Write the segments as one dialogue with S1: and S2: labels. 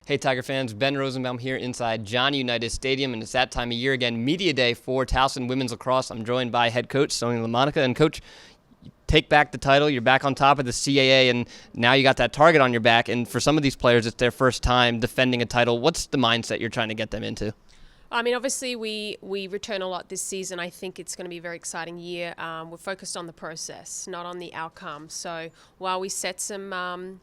S1: Hey Tiger fans, Ben Rosenbaum here inside Johnny Unitas Stadium, and it's that time of year again, Media Day for Towson Women's Lacrosse. I'm joined by head coach Sonia Lamonica, and coach, you take back the title, you're back on top of the CAA, and now you got that target on your back, and for some of these players, it's their first time defending a title. What's the mindset you're trying to get them into?
S2: I mean, obviously, we return a lot this season. I think it's going to be a very exciting year. We're focused on the process, not on the outcome. So while we set some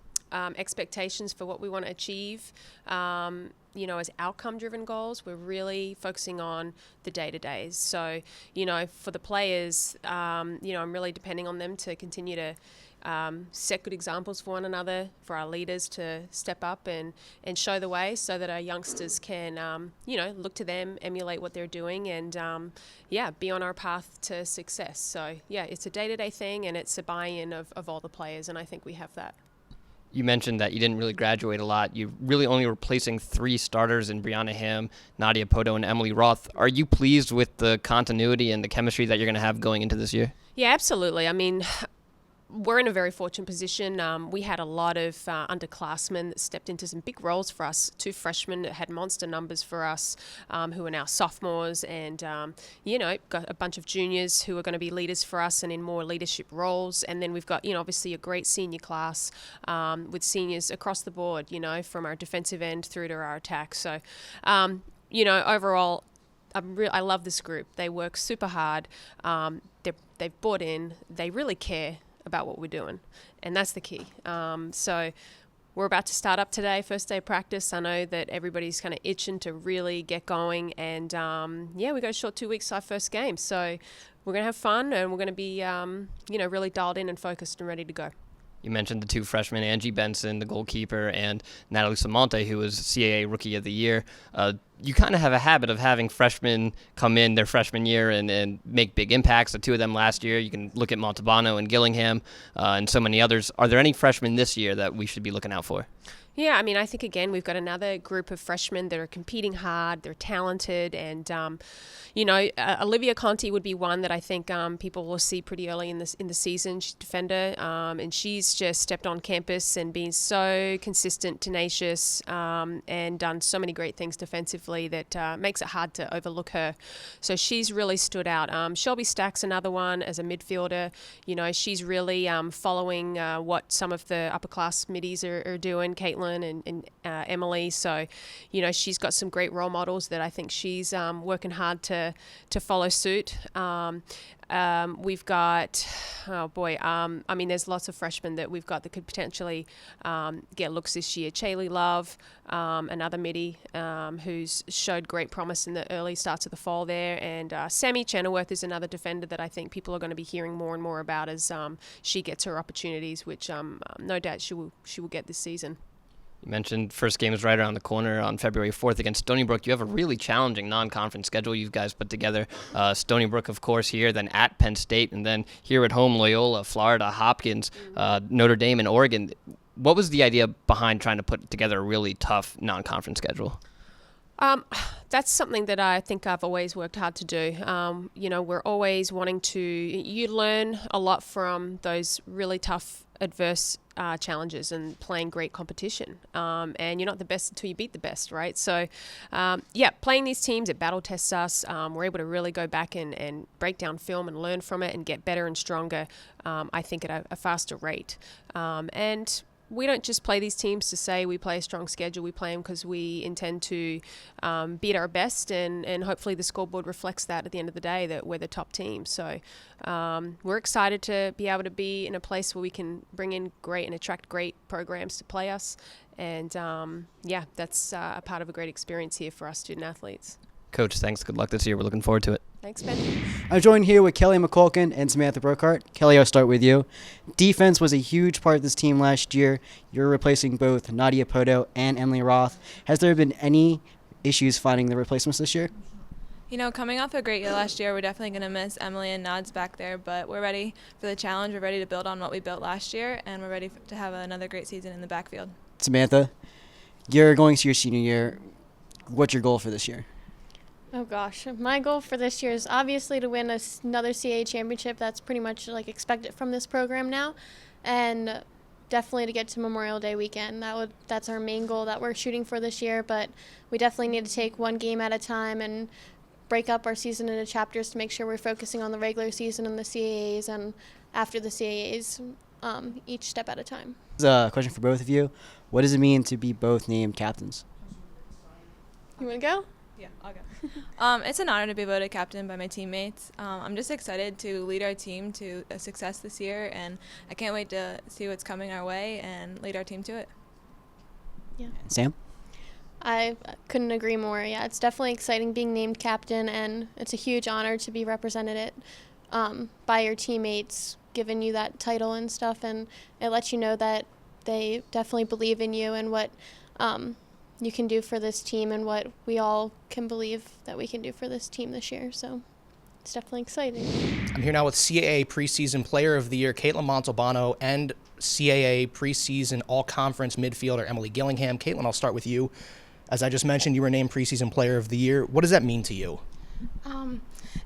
S2: expectations for what we want to achieve, as outcome-driven goals, we're really focusing on the day-to-days. So, for the players, I'm really depending on them to continue to set good examples for one another, for our leaders to step up and show the way so that our youngsters can, look to them, emulate what they're doing and, be on our path to success. So, it's a day-to-day thing and it's a buy-in of all the players, and I think we have that.
S1: You mentioned that you didn't really graduate a lot. You really only replacing 3 starters in Brianna Ham, Nadia Poto, and Emily Roth. Are you pleased with the continuity and the chemistry that you're going to have going into this year?
S2: Yeah, absolutely. I mean, we're in a very fortunate position. We had a lot of underclassmen that stepped into some big roles for us. 2 freshmen that had monster numbers for us, who are now sophomores, and got a bunch of juniors who are going to be leaders for us and in more leadership roles. And then we've got obviously a great senior class with seniors across the board. From our defensive end through to our attack. So, overall, I love this group. They work super hard. They've bought in. They really care about what we're doing, and that's the key. So we're about to start up today, first day of practice. I know that everybody's kind of itching to really get going, and we got a short 2 weeks to our first game, so we're gonna have fun and we're gonna be really dialed in and focused and ready to go.
S1: You mentioned the 2 freshmen, Angie Benson, the goalkeeper, and Natalie Samonte, who was CAA Rookie of the Year. You kind of have a habit of having freshmen come in their freshman year and make big impacts. The 2 of them last year. You can look at Montalbano and Gillingham and so many others. Are there any freshmen this year that we should be looking out for?
S2: Yeah, I mean, I think, again, we've got another group of freshmen that are competing hard. They're talented. And, Olivia Conti would be one that I think people will see pretty early in the season. She's a defender, and she's just stepped on campus and been so consistent, tenacious, and done so many great things defensively that makes it hard to overlook her. So she's really stood out. Shelby Stack's another one as a midfielder. She's really following what some of the upper-class middies are doing. Caitlin and Emily, so she's got some great role models that I think she's working hard to follow suit. We've got there's lots of freshmen that we've got that could potentially get looks this year. Chaley Love, another midi who's showed great promise in the early starts of the fall there, and Sammy Chenoweth is another defender that I think people are going to be hearing more and more about as she gets her opportunities, which no doubt she will get this season.
S1: You mentioned first game is right around the corner on February 4th against Stony Brook. You have a really challenging non-conference schedule you guys put together. Stony Brook, of course, here, then at Penn State, and then here at home, Loyola, Florida, Hopkins, Notre Dame, and Oregon. What was the idea behind trying to put together a really tough non-conference schedule?
S2: That's something that I think I've always worked hard to do. We're always wanting to, you learn a lot from those really tough, adverse challenges and playing great competition. And you're not the best until you beat the best, right? So, playing these teams, it battle tests us. We're able to really go back and break down film and learn from it and get better and stronger, I think, at a faster rate. And we don't just play these teams to say we play a strong schedule. We play them because we intend to beat our best, and hopefully the scoreboard reflects that at the end of the day, that we're the top team. So we're excited to be able to be in a place where we can bring in great and attract great programs to play us. And, that's a part of a great experience here for us student athletes.
S1: Coach, thanks. Good luck this year. We're looking forward to it.
S2: Thanks, Ben.
S3: I'm joined here with Kelly McCulkin and Samantha Brookhart. Kelly, I'll start with you. Defense was a huge part of this team last year. You're replacing both Nadia Poto and Emily Roth. Has there been any issues finding the replacements this year?
S4: Coming off a great year last year, we're definitely going to miss Emily and Nads back there, but we're ready for the challenge. We're ready to build on what we built last year, and we're ready to have another great season in the backfield.
S3: Samantha, you're going to your senior year. What's your goal for this year?
S5: Oh gosh, my goal for this year is obviously to win another CAA championship. That's pretty much expected from this program now, and definitely to get to Memorial Day weekend. That's our main goal that we're shooting for this year, but we definitely need to take one game at a time and break up our season into chapters to make sure we're focusing on the regular season and the CAAs, and after the CAAs, each step at a time.
S3: This is a question for both of you. What does it mean to be both named captains?
S5: You want to go?
S4: Yeah, I'll go. It's an honor to be voted captain by my teammates. I'm just excited to lead our team to a success this year, and I can't wait to see what's coming our way and lead our team to it.
S5: Yeah.
S3: Sam?
S5: I couldn't agree more. Yeah, it's definitely exciting being named captain, and it's a huge honor to be represented by your teammates, giving you that title and stuff, and it lets you know that they definitely believe in you and what you can do for this team and what we all can believe that we can do for this team this year. So it's definitely exciting.
S6: I'm here now with CAA Preseason Player of the Year, Caitlin Montalbano, and CAA Preseason All-Conference Midfielder, Emily Gillingham. Caitlin, I'll start with you. As I just mentioned, you were named Preseason Player of the Year. What does that mean to you?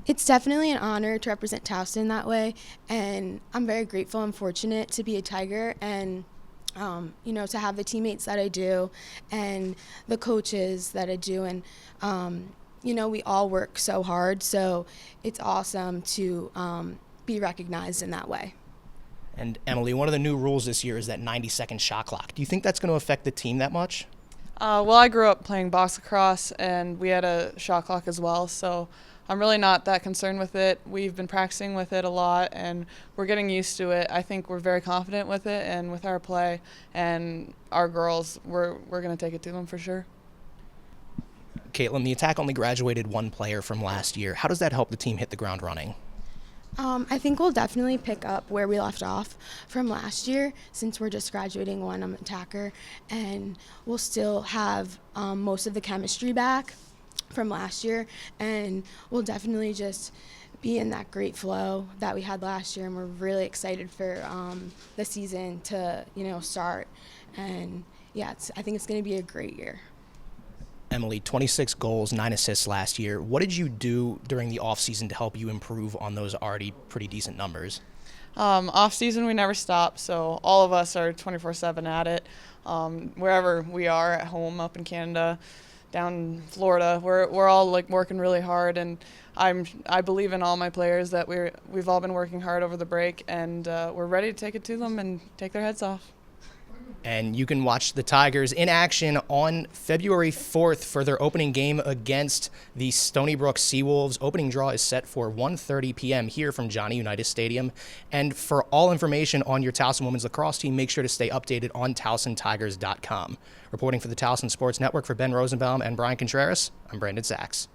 S7: It's definitely an honor to represent Towson that way, and I'm very grateful and fortunate to be a Tiger and to have the teammates that I do and the coaches that I do. And, we all work so hard, so it's awesome to be recognized in that way.
S6: And Emily, one of the new rules this year is that 90-second shot clock. Do you think that's going to affect the team that much?
S8: Well, I grew up playing box lacrosse, and we had a shot clock as well, so I'm really not that concerned with it. We've been practicing with it a lot, and we're getting used to it. I think we're very confident with it and with our play, and our girls, we're going to take it to them for sure.
S6: Caitlin, the attack only graduated one player from last year. How does that help the team hit the ground running?
S7: I think we'll definitely pick up where we left off from last year, since we're just graduating one attacker, and we'll still have most of the chemistry back from last year, and we'll definitely just be in that great flow that we had last year, and we're really excited for the season to start. And yeah, I think it's going to be a great year.
S6: Emily, 26 goals, 9 assists last year. What did you do during the offseason to help you improve on those already pretty decent numbers?
S8: Off season, we never stop, so all of us are 24/7 at it. Wherever we are, at home, up in Canada, down in Florida, we're all working really hard, and I believe in all my players that we've all been working hard over the break, and we're ready to take it to them and take their heads off.
S6: And you can watch the Tigers in action on February 4th for their opening game against the Stony Brook Seawolves. Opening draw is set for 1:30 p.m. here from Johnny Unitas Stadium. And for all information on your Towson women's lacrosse team, make sure to stay updated on TowsonTigers.com. Reporting for the Towson Sports Network for Ben Rosenbaum and Brian Contreras, I'm Brandon Sachs.